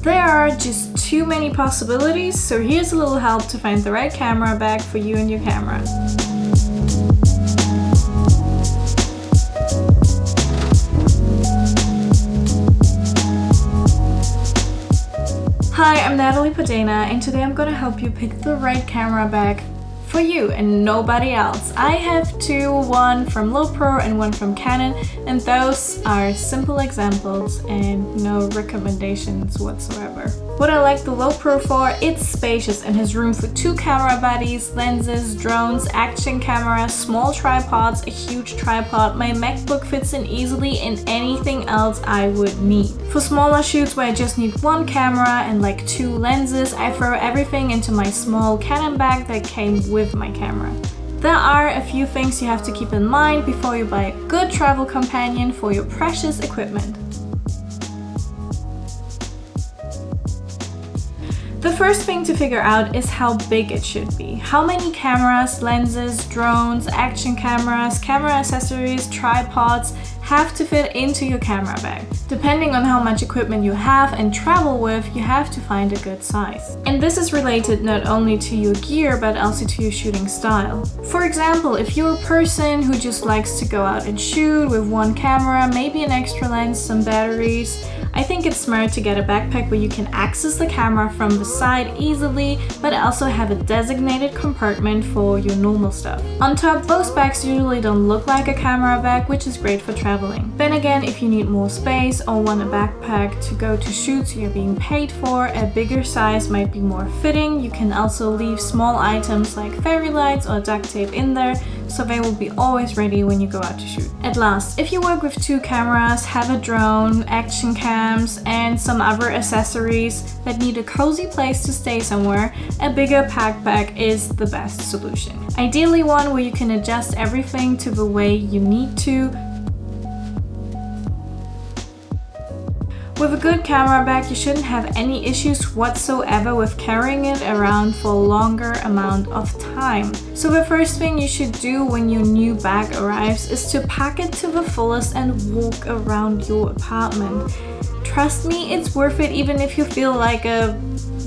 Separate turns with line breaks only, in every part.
There are just too many possibilities, so here's a little help to find the right camera bag for you and your camera. Hi, I'm Natalie Podena, and today I'm gonna help you pick the right camera bag for you and nobody else. I have two, one from Lowepro and one from Canon, and those are simple examples and no recommendations whatsoever. What I like the Lowepro for, it's spacious and has room for two camera bodies, lenses, drones, action cameras, small tripods, a huge tripod. My MacBook fits in easily in anything else I would need. For smaller shoots where I just need one camera and like two lenses, I throw everything into my small Canon bag that came with my camera. There are a few things you have to keep in mind before you buy a good travel companion for your precious equipment. The first thing to figure out is how big it should be. How many cameras, lenses, drones, action cameras, camera accessories, tripods have to fit into your camera bag. Depending on how much equipment you have and travel with, you have to find a good size. And this is related not only to your gear, but also to your shooting style. For example, if you're a person who just likes to go out and shoot with one camera, maybe an extra lens, some batteries, I think it's smart to get a backpack where you can access the camera from the side easily, but also have a designated compartment for your normal stuff. On top, those bags usually don't look like a camera bag, which is great for traveling. Then again, if you need more space or want a backpack to go to shoots you're being paid for, a bigger size might be more fitting. You can also leave small items like fairy lights or duct tape in there, so they will be always ready when you go out to shoot. At last, if you work with two cameras, have a drone, action cams, and some other accessories that need a cozy place to stay somewhere, a bigger backpack is the best solution. Ideally one where you can adjust everything to the way you need to. With a good camera bag, you shouldn't have any issues whatsoever with carrying it around for a longer amount of time. So the first thing you should do when your new bag arrives is to pack it to the fullest and walk around your apartment. Trust me, it's worth it even if you feel like a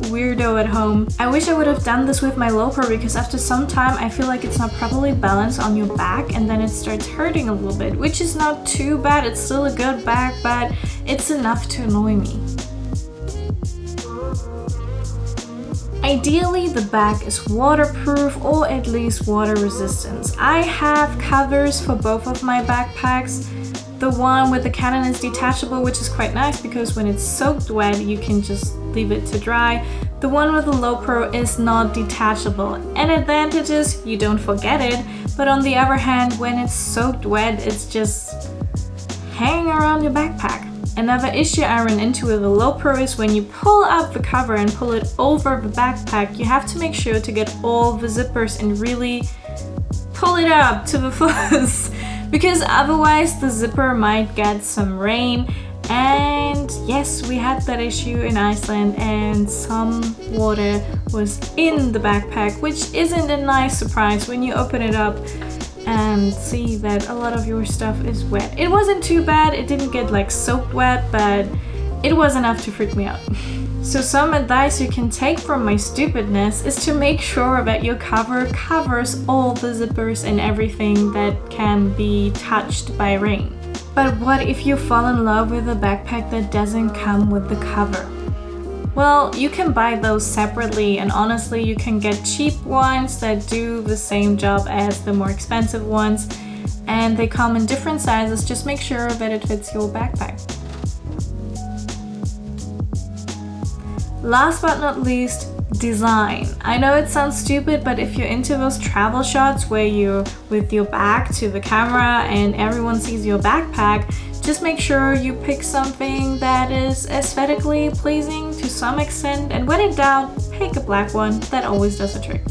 weirdo at home. I wish I would have done this with my Lowepro, because after some time I feel like it's not properly balanced on your back and then it starts hurting a little bit, which is not too bad. It's still a good bag, but it's enough to annoy me. Ideally, the bag is waterproof or at least water resistant. I have covers for both of my backpacks. The one with the Canon is detachable, which is quite nice because when it's soaked wet, you can just leave it to dry. The one with the Lowepro is not detachable. An advantage is you don't forget it, but on the other hand, when it's soaked wet, it's just hanging around your backpack. Another issue I run into with the Lowepro is when you pull up the cover and pull it over the backpack, you have to make sure to get all the zippers and really pull it up to the fullest, because otherwise the zipper might get some rain. And yes, we had that issue in Iceland and some water was in the backpack, which isn't a nice surprise when you open it up and see that a lot of your stuff is wet. It wasn't too bad, it didn't get like soaked wet, but it was enough to freak me out. So some advice you can take from my stupidness is to make sure that your cover covers all the zippers and everything that can be touched by rain. But what if you fall in love with a backpack that doesn't come with the cover? Well, you can buy those separately, and honestly you can get cheap ones that do the same job as the more expensive ones, and they come in different sizes. Just make sure that it fits your backpack. Last but not least, design. I know it sounds stupid, but if you're into those travel shots where you're with your back to the camera and everyone sees your backpack, just make sure you pick something that is aesthetically pleasing to some extent, and when in doubt, pick a black one. That always does the trick.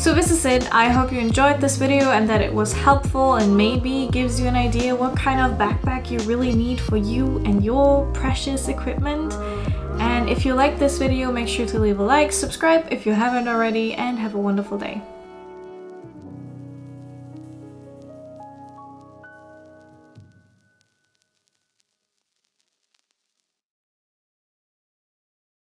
So this is it. I hope you enjoyed this video and that it was helpful and maybe gives you an idea what kind of backpack you really need for you and your precious equipment. And if you like this video, make sure to leave a like, subscribe if you haven't already, and have a wonderful day.